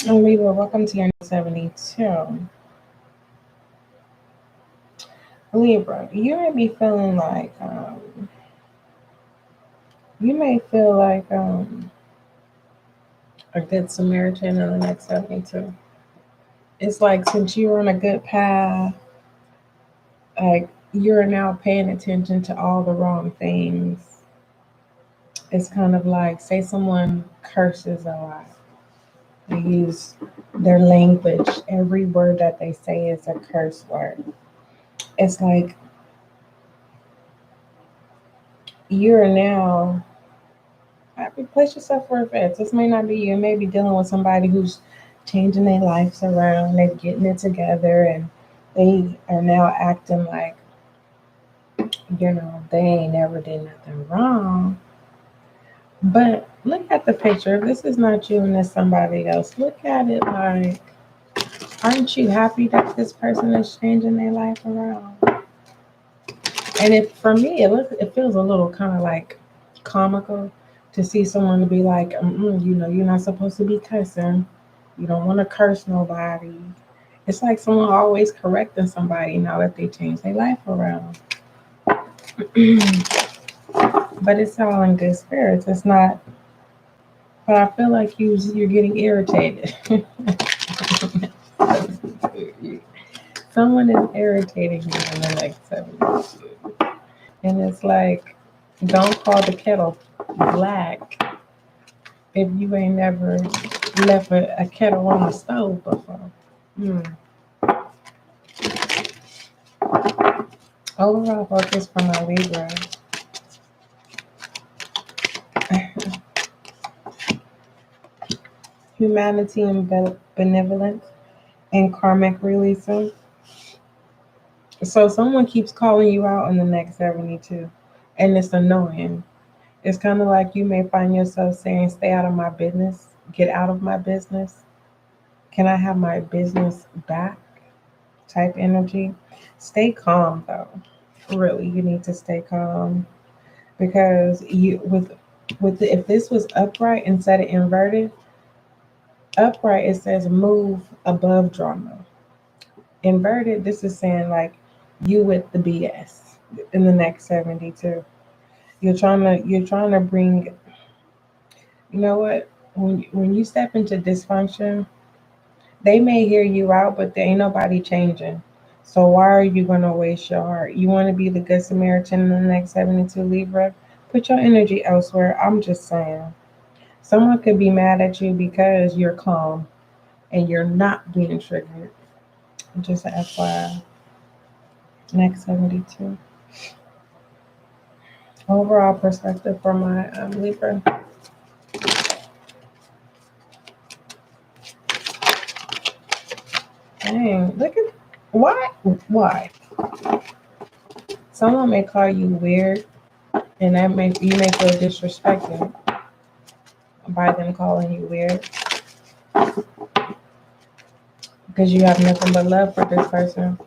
Libra, welcome to your 72. Libra, you may be feeling like, you may feel like a good Samaritan in the next 72. It's like since you're on a good path, like you're now paying attention to all the wrong things. It's kind of like, say someone curses a lot. They use their language. Every word that they say is a curse word. It's like you're now, place yourself for offense. This may not be you. You may be dealing with somebody who's changing their lives around. They're getting it together and they are now acting like, they ain't never did nothing wrong. But look at the picture. If this is not you and it's somebody else, look at it like, aren't you happy that this person is changing their life around? And if for me, it feels a little kind of like comical to see someone to be like, you're not supposed to be cussing. You don't want to curse nobody. It's like someone always correcting somebody now that they change their life around. But it's all in good spirits. It's not. But I feel like you're getting irritated. Someone is irritating you in the next 7 years. And it's like, don't call the kettle black if you ain't never left a kettle on the stove before. Overall focus for my Libra. Humanity and benevolence and karmic releasing. So someone keeps calling you out in the next 72, and it's annoying. It's kind of like you may find yourself saying, stay out of my business, get out of my business. Can I have my business back? Type energy. Stay calm though. Really, you need to stay calm because if this was upright instead of inverted, upright it says move above drama. Inverted, this is saying like you with the BS in the next 72. You're trying to bring, you know what? When you step into dysfunction, they may hear you out, but there ain't nobody changing. So why are you gonna waste your heart? You want to be the good Samaritan in the next 72, Libra? Put your energy elsewhere. I'm just saying. Someone could be mad at you because you're calm and you're not being triggered. Just an FYI. Next 72. Overall perspective for my Libra. Dang, look at why? Someone may call you weird, and you may feel disrespected by them calling you weird because you have nothing but love for this person.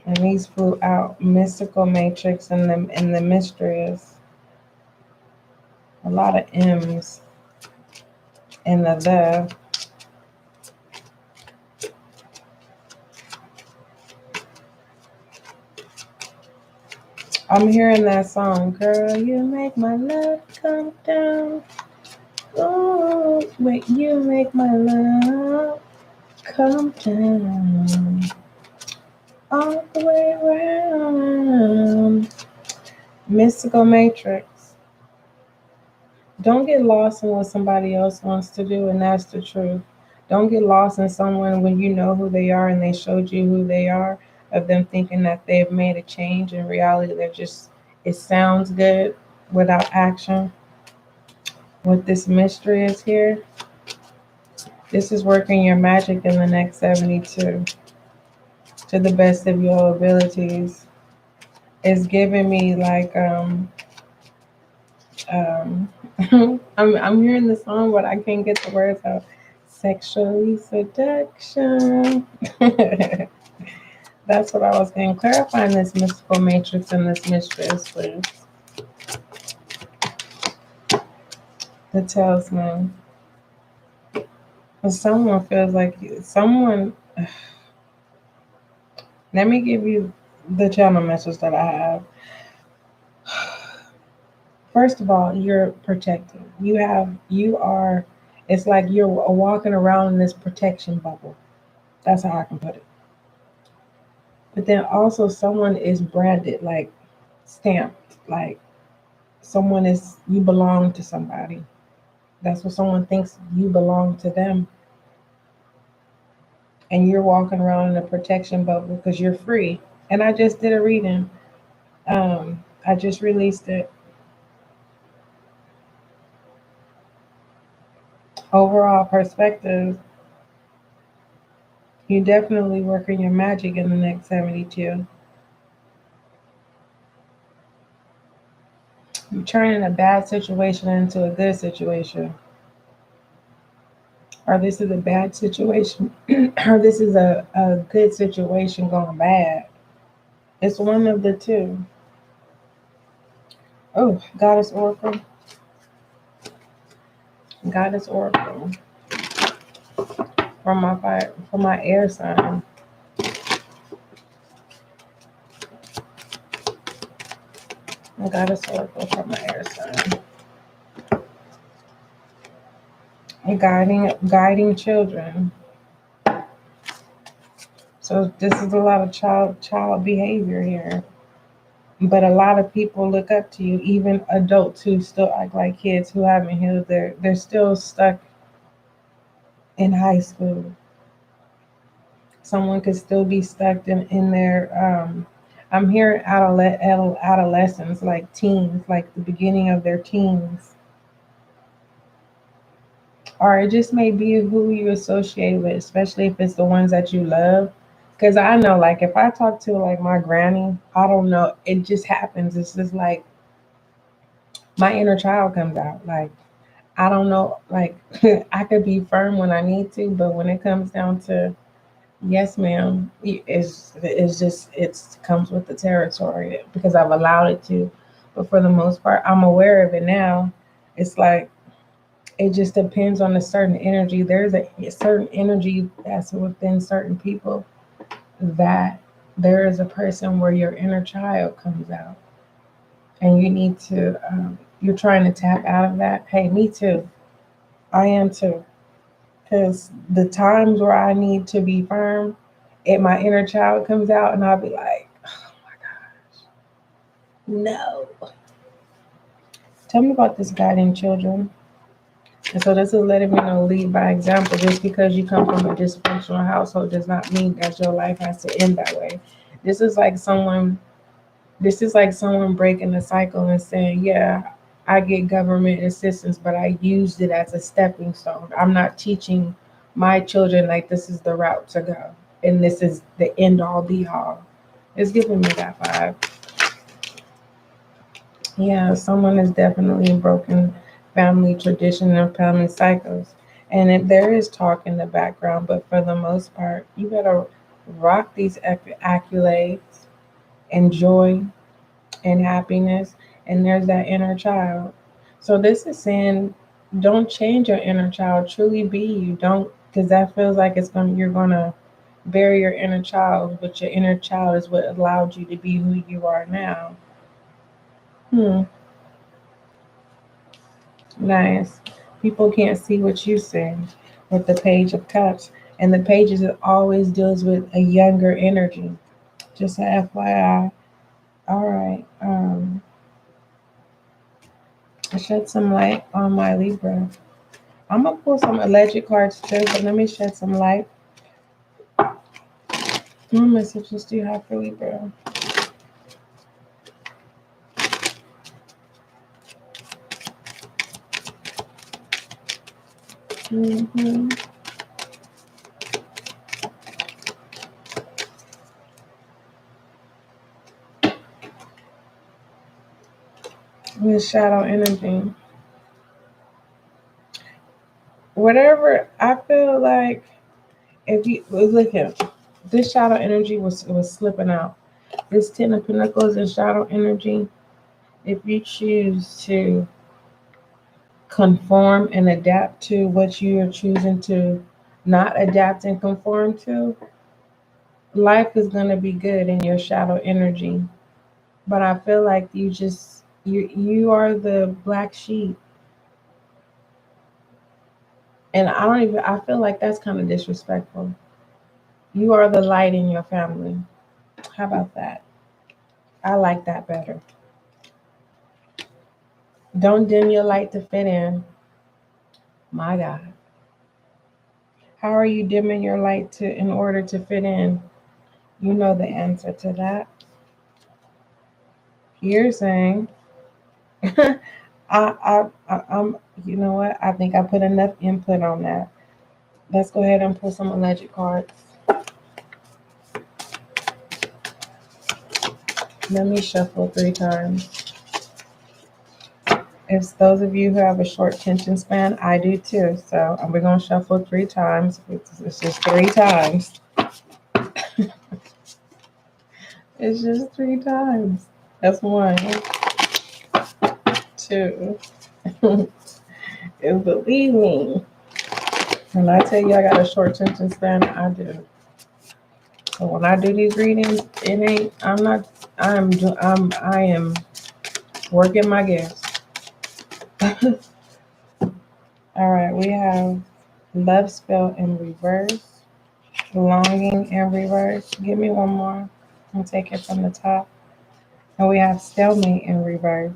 And these flew out mystical matrix and the mysteries. A lot of M's in the. I'm hearing that song, girl, you make my love come down. Oh, wait, you make my love come down. All the way around. Mystical matrix. Don't get lost in what somebody else wants to do, and that's the truth. Don't get lost in someone when you know who they are and they showed you who they are, of them thinking that they've made a change. In reality, it sounds good without action. What this mystery is here, this is working your magic in the next 72 to the best of your abilities. It's giving me like I'm hearing the song, but I can't get the words out. Sexually seduction. That's what I was saying. Clarifying this mystical matrix and this mistress, please. The talisman. Someone feels like someone. Let me give you the channel message that I have. First of all, you're protected. You are, it's like you're walking around in this protection bubble. That's how I can put it. But then also someone is branded, like stamped, like someone is, you belong to somebody. That's what someone thinks, you belong to them. And you're walking around in a protection bubble because you're free. And I just did a reading. I just released it. Overall perspective, you definitely working your magic in the next 72. You're turning a bad situation into a good situation. Or this is a bad situation, or this is a good situation going bad. It's one of the two. Oh, Goddess Oracle. Goddess Oracle. From my fire, from my air sign. Goddess Oracle from my air sign. And guiding children. So this is a lot of child behavior here. But a lot of people look up to you, even adults who still act like kids who haven't healed. They're still stuck in high school. Someone could still be stuck in their I'm hearing adolescents, like teens, like the beginning of their teens. Or it just may be who you associate with, especially if it's the ones that you love. Because I know, like, if I talk to like my granny, I don't know, it just happens. It's just like my inner child comes out. Like, I don't know, like, I could be firm when I need to, but when it comes down to yes, ma'am, it's just it comes with the territory because I've allowed it to. But for the most part, I'm aware of it now. It's like it just depends on a certain energy. There's a certain energy that's within certain people that there is a person where your inner child comes out, and you need to. You're trying to tap out of that. Hey, me too. I am too. Because the times where I need to be firm, and my inner child comes out, and I'll be like, oh my gosh, no. Tell me about this guiding children. And so this is letting me know, lead by example. Just because you come from a dysfunctional household does not mean that your life has to end that way. This is like someone. This is like someone breaking the cycle and saying, yeah, I get government assistance, but I used it as a stepping stone. I'm not teaching my children like this is the route to go and this is the end all be all. It's giving me that vibe. Yeah, someone is definitely broken family tradition and family cycles. And there is talk in the background, but for the most part, you better rock these accolades, enjoy and happiness, and there's that inner child. So this is saying don't change your inner child, truly be you. Don't, because that feels like you're gonna bury your inner child, but your inner child is what allowed you to be who you are now. Nice. People can't see what you see with the Page of Cups, and the pages it always deals with a younger energy. Just a FYI. All right. Shed some light on my Libra. I'm gonna pull some alleged cards too, but let me shed some light. What messages do you have for Libra? Mm-hmm. This shadow energy. Whatever I feel like, if you look at this shadow energy was slipping out. This Ten of Pentacles is shadow energy. If you choose to conform and adapt to what you are choosing to not adapt and conform to, life is going to be good in your shadow energy. But I feel like you are the black sheep. And I feel like that's kind of disrespectful. You are the light in your family. How about that? I like that better. Don't dim your light to fit in. My God. How are you dimming your light to in order to fit in? You know the answer to that. You're saying, I'm. You know what? I think I put enough input on that. Let's go ahead and pull some alleged cards. Let me shuffle 3 times. If those of you who have a short attention span, I do too. So we're gonna shuffle 3 times. It's just 3 times. It's just 3 times. That's 1, 2. And believe me, when I tell you I got a short attention span, I do. So when I do these readings, it ain't. I'm not. I am working my gifts. All right, we have love spell in reverse, longing in reverse. Give me one more. I'll take it from the top. And we have stalemate in reverse.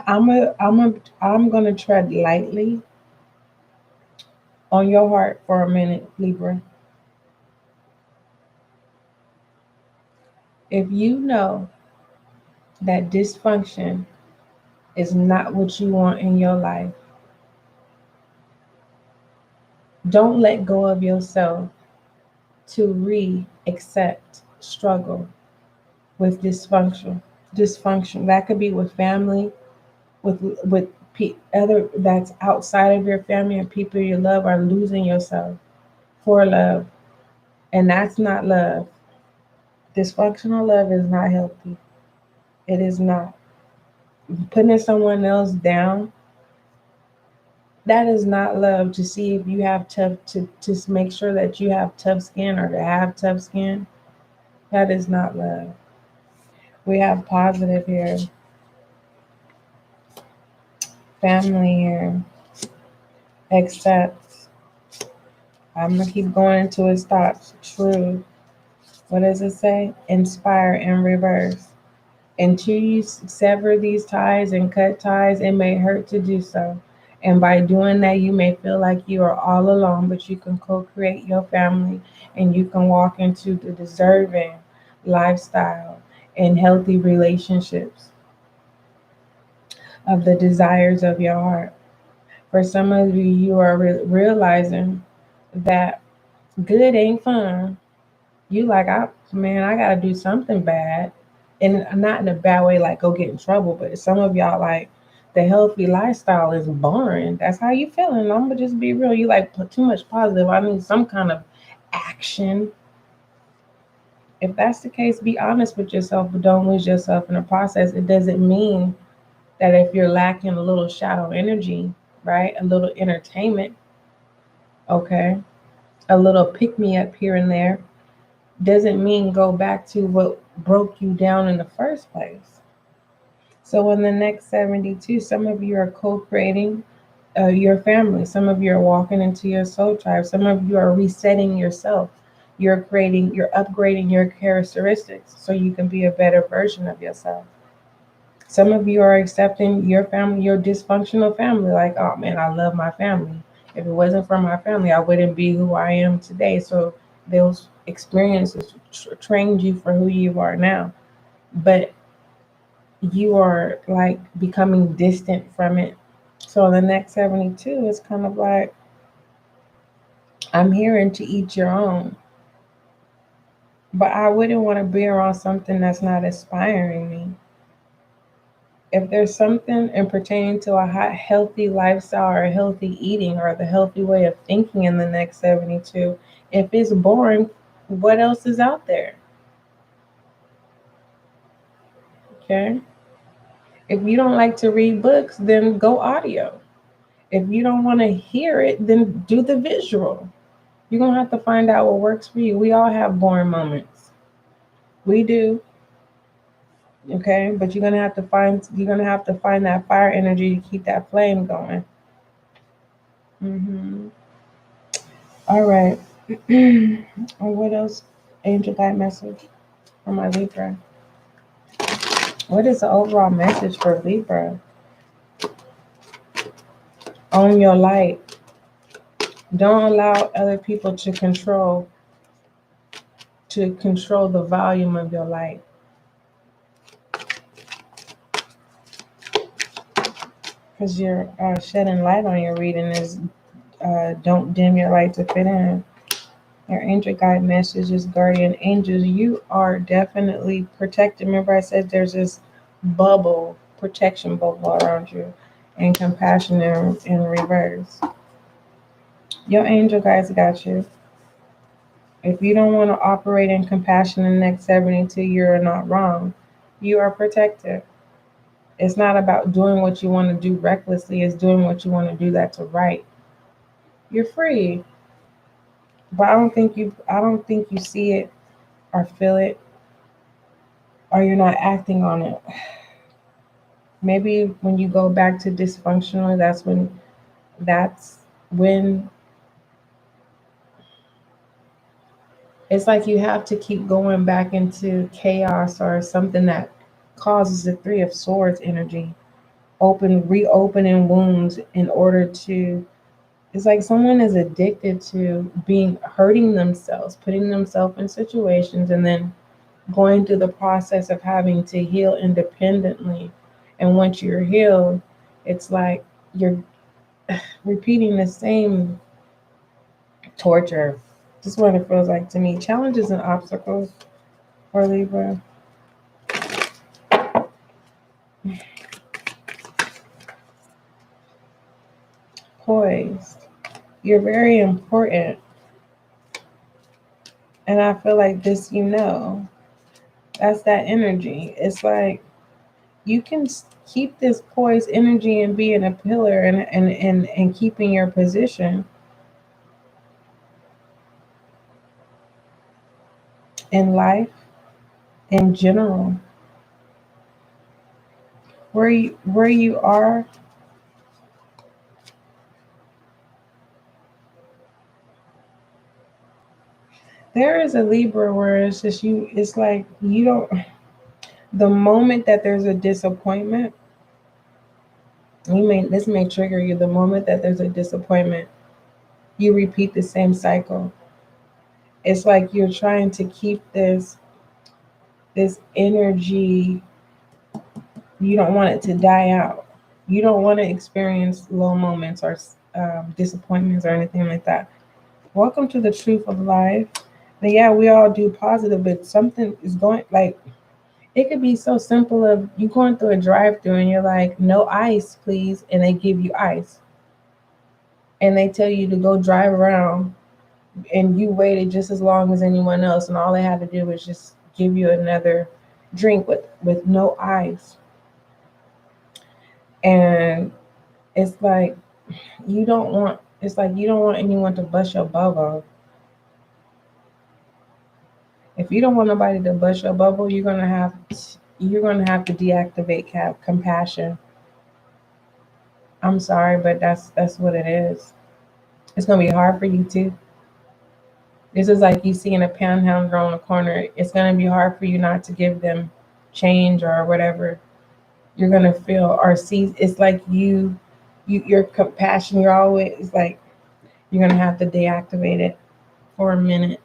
I'm gonna tread lightly on your heart for a minute, Libra. If you know that dysfunction is not what you want in your life, don't let go of yourself to accept struggle with dysfunction. Dysfunction that could be with family, with other that's outside of your family and people you love are losing yourself for love, and that's not love. Dysfunctional love is not healthy. It is not. Putting someone else down, that is not love. To see if you have to make sure that you have tough skin or to have tough skin, that is not love. We have positive here, family here, accept. I'm gonna keep going until it stops. True. What does it say? Inspire in reverse. Until you sever these ties and cut ties, it may hurt to do so. And by doing that, you may feel like you are all alone, but you can co create your family and you can walk into the deserving lifestyle and healthy relationships of the desires of your heart. For some of you, you are realizing that good ain't fun. You like, I gotta do something bad, and not in a bad way, like go get in trouble. But some of y'all like the healthy lifestyle is boring. That's how you feeling. I'm gonna just be real. You like put too much positive. I need some kind of action. If that's the case, be honest with yourself, but don't lose yourself in the process. It doesn't mean that if you're lacking a little shadow energy, right, a little entertainment, okay, a little pick me up here and there, doesn't mean go back to what broke you down in the first place. So in the next 72, some of you are co-creating your family. Some of you are walking into your soul tribe. Some of you are resetting yourself. You're upgrading your characteristics so you can be a better version of yourself. Some of you are accepting your family, your dysfunctional family. Like, oh man, I love my family. If it wasn't for my family, I wouldn't be who I am today. So those experiences trained you for who you are now. But you are like becoming distant from it. So the next 72 is kind of like, I'm hearing to each your own. But I wouldn't want to be around something that's not inspiring me. If there's something in pertaining to a healthy lifestyle or healthy eating or the healthy way of thinking in the next 72, if it's boring, what else is out there? Okay. If you don't like to read books, then go audio. If you don't want to hear it, then do the visual. You're going to have to find out what works for you. We all have boring moments. We do. Okay, but you're gonna have to find that fire energy to keep that flame going. All right. What else? Angel guide message for my Libra. What is the overall message for Libra? Own your light. Don't allow other people to control the volume of your light. Because you're shedding light on your reading is don't dim your light to fit in. Your angel guide messages, guardian angels, you are definitely protected. Remember I said there's this protection bubble around you, and compassion in reverse. Your angel guides got you. If you don't want to operate in compassion in the next 72, you're not wrong. You are protected. It's not about doing what you want to do recklessly, it's doing what you want to do that's right. You're free. But I don't think you see it or feel it, or you're not acting on it. Maybe when you go back to dysfunctional, that's when it's like you have to keep going back into chaos or something that causes the Three of Swords energy. Reopening wounds in order to, it's like someone is addicted to hurting themselves, putting themselves in situations, and then going through the process of having to heal independently. And once you're healed, it's like you're repeating the same torture. Just what it feels like to me. Challenges and obstacles for Libra. Poised. You're very important. And I feel like this, that's that energy. It's like you can keep this poised energy and being a pillar and keeping your position in life in general. Where you are, there is a Libra where it's just it's like you don't, the moment that there's a disappointment, this may trigger you. The moment that there's a disappointment, you repeat the same cycle. It's like you're trying to keep this energy. You don't want it to die out. You don't want to experience low moments or disappointments or anything like that. Welcome to the truth of life. And yeah, we all do positive, but something is going, like, it could be so simple of you going through a drive-through and you're like, no ice, please, and they give you ice. And they tell you to go drive around, and you waited just as long as anyone else, and all they had to do was just give you another drink with no ice. And it's like you don't want anyone to bust your bubble. If you don't want nobody to bust your bubble, you're gonna have to deactivate compassion. I'm sorry, but that's what it is. It's gonna be hard for you too. This is like you seeing a panhandler on the corner. It's gonna be hard for you not to give them change or whatever you're gonna feel or see. It's like your compassion. You're always like you're gonna have to deactivate it for a minute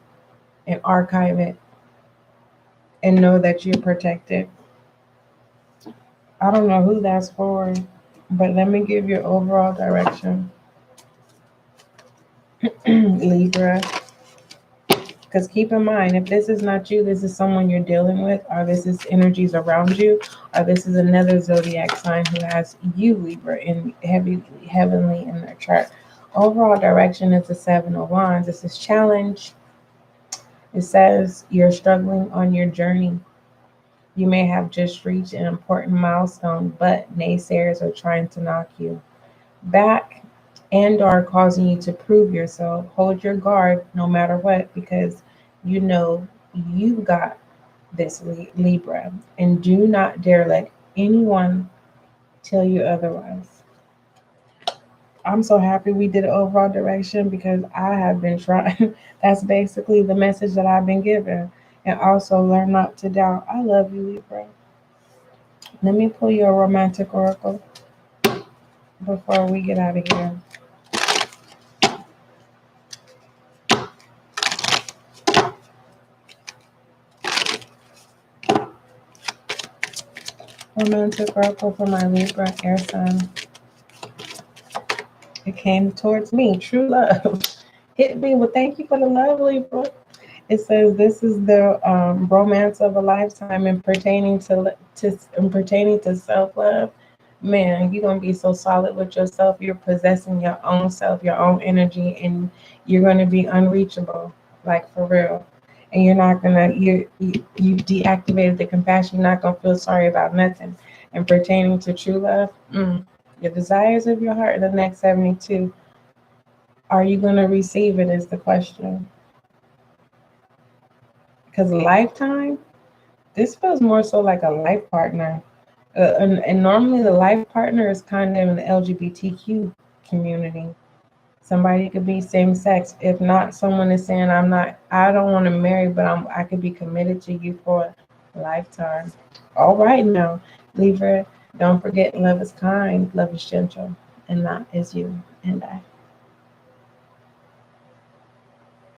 and archive it and know that you're protected. I don't know who that's for, but let me give you overall direction. Libra, Because keep in mind, if this is not you, this is someone you're dealing with, or this is energies around you, or this is another zodiac sign who has you, Libra, in heavenly in their chart. Overall direction is the Seven of Wands. This is challenge. It says you're struggling on your journey. You may have just reached an important milestone, but naysayers are trying to knock you back and are causing you to prove yourself. Hold your guard no matter what, because you know you got this, Libra, and do not dare let anyone tell you otherwise. I'm so happy we did overall direction because I have been trying. That's basically the message that I've been given. And also learn not to doubt. I love you, Libra. Let me pull you a romantic oracle before we get out of here. Romantic oracle for my Libra air sign. It came towards me. True love. Hit me. Well, thank you for the love, Libra. It says this is the romance of a lifetime and pertaining to self-love. Man, you're gonna be so solid with yourself. You're possessing your own self, your own energy, and you're gonna be unreachable, like for real. And you're not gonna you deactivated the compassion. You're not gonna feel sorry about nothing. And pertaining to true love, your desires of your heart in the next 72. Are you gonna receive it? Is the question. Because lifetime, this feels more so like a life partner. And normally the life partner is kind of in the LGBTQ community. Somebody could be same sex. If not, someone is saying, I don't want to marry, but I could be committed to you for a lifetime. All right now, Libra, don't forget love is kind, love is gentle, and that is you and I.